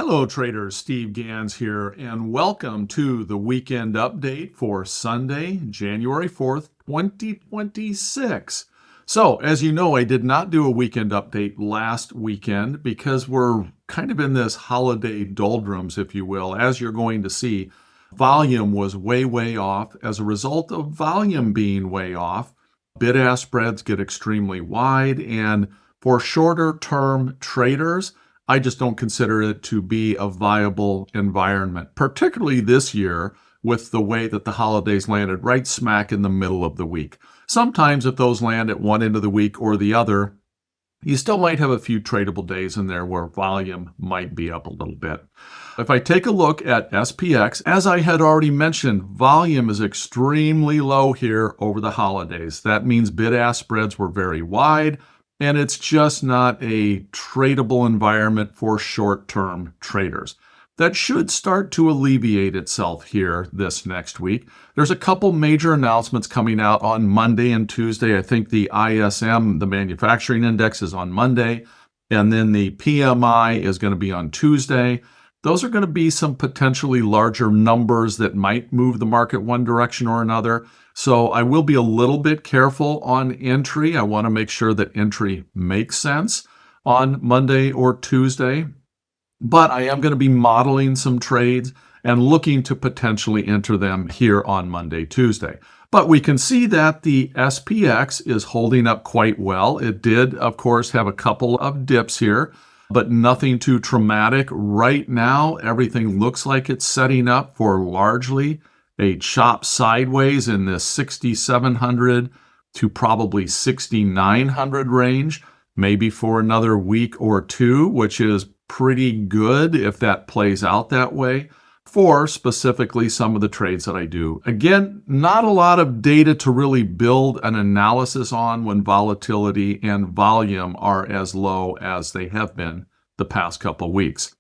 Hello traders, Steve Gans here, and welcome to the weekend update for Sunday, January 4th, 2026. So, as you know, I did not do a weekend update last weekend because we're kind of in this holiday doldrums, if you will. As you're going to see, volume was way off. As a result of volume being way off, bid-ask spreads get extremely wide, and for shorter term traders, I just don't consider it to be a viable environment, particularly this year with the way that the holidays landed right smack in the middle of the week. Sometimes if those land at one end of the week or the other, you still might have a few tradable days in there where volume might be up a little bit. If I take a look at SPX, as I had already mentioned, volume is extremely low here over the holidays. That means bid-ask spreads were very wide, and it's just not a tradable environment for short-term traders. That should start to alleviate itself here this next week. There's a couple major announcements coming out on Monday and Tuesday. I think the ISM, the manufacturing index, is on Monday, and then the PMI is going to be on Tuesday. Those are going to be some potentially larger numbers that might move the market one direction or another. So I will be a little bit careful on entry. I want to make sure that entry makes sense on Monday or Tuesday. But I am going to be modeling some trades and looking to potentially enter them here on Monday, Tuesday. But we can see that the SPX is holding up quite well. It did, of course, have a couple of dips here, but nothing too traumatic. Right now, everything looks like it's setting up for largely a chop sideways in this 6,700 to probably 6,900 range, maybe for another week or two, which is pretty good if that plays out that way for specifically some of the trades that I do. Again, not a lot of data to really build an analysis on when volatility and volume are as low as they have been the past couple weeks.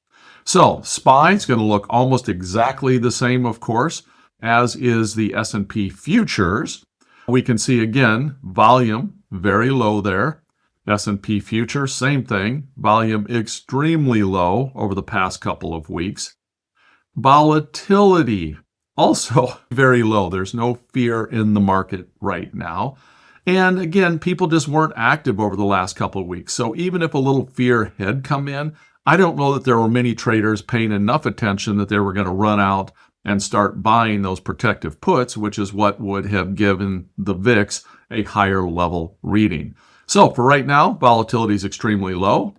So SPY is going to look almost exactly the same, of course, as is the S&P futures. We can see again, volume very low there. S&P futures, same thing, volume extremely low over the past couple of weeks. Volatility also very low. There's no fear in the market right now. And again, people just weren't active over the last couple of weeks. So even if a little fear had come in, I don't know that there were many traders paying enough attention that they were going to run out and start buying those protective puts, which is what would have given the VIX a higher level reading. So for right now, volatility is extremely low.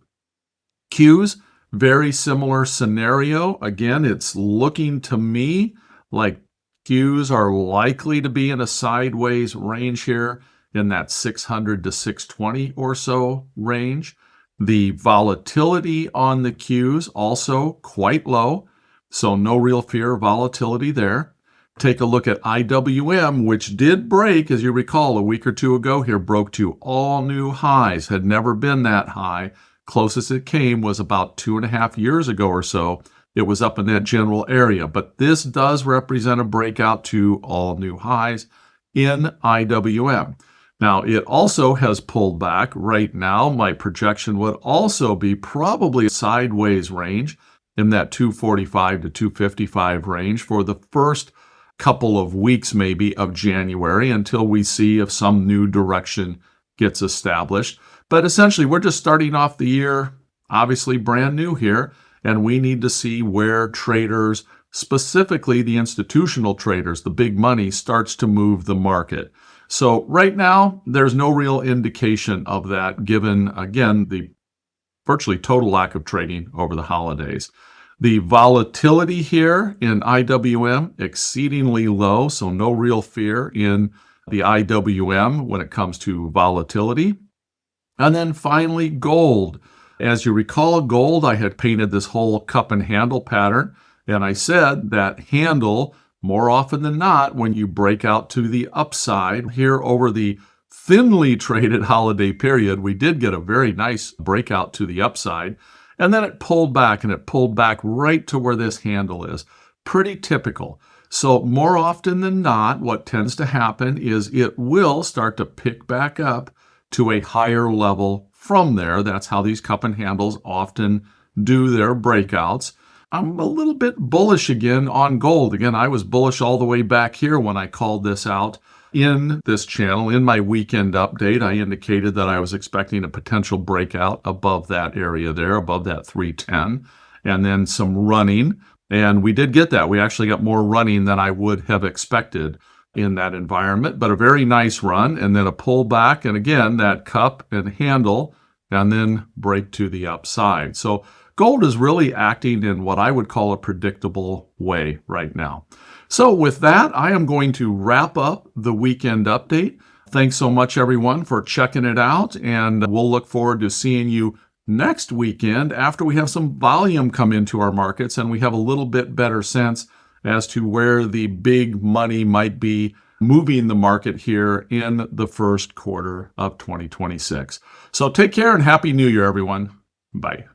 Qs, very similar scenario. Again, it's looking to me like Qs are likely to be in a sideways range here in that 600 to 620 or so range. The volatility on the Qs also quite low, so no real fear of volatility there. Take a look at IWM, which did break, as you recall, a week or two ago here, broke to all new highs, had never been that high. Closest it came was about 2.5 years ago or so. It was up in that general area, but this does represent a breakout to all new highs in IWM. Now, it also has pulled back. Right now, my projection would also be probably a sideways range in that 245 to 255 range for the first couple of weeks maybe of January until we see if some new direction gets established. But essentially, we're just starting off the year, obviously brand new here, and we need to see where traders, specifically the institutional traders, the big money, starts to move the market. So right now, there's no real indication of that given, again, the virtually total lack of trading over the holidays. The volatility here in IWM, exceedingly low, so no real fear in the IWM when it comes to volatility. And then finally, gold. As you recall, gold, I had painted this whole cup and handle pattern, and I said that handle, more often than not, when you break out to the upside here over the thinly traded holiday period, we did get a very nice breakout to the upside. And then it pulled back, and it pulled back right to where this handle is. Pretty typical. So more often than not, what tends to happen is it will start to pick back up to a higher level from there. That's how these cup and handles often do their breakouts. I'm a little bit bullish again on gold. Again, I was bullish all the way back here when I called this out in this channel. In my weekend update, I indicated that I was expecting a potential breakout above that area there, above that 310, and then some running. And we did get that. We actually got more running than I would have expected in that environment, but a very nice run, and then a pullback, and again, that cup and handle, and then break to the upside. So gold is really acting in what I would call a predictable way right now. So with that, I am going to wrap up the weekend update. Thanks so much, everyone, for checking it out, and we'll look forward to seeing you next weekend after we have some volume come into our markets and we have a little bit better sense as to where the big money might be moving the market here in the first quarter of 2026. So take care and Happy New Year, everyone. Bye.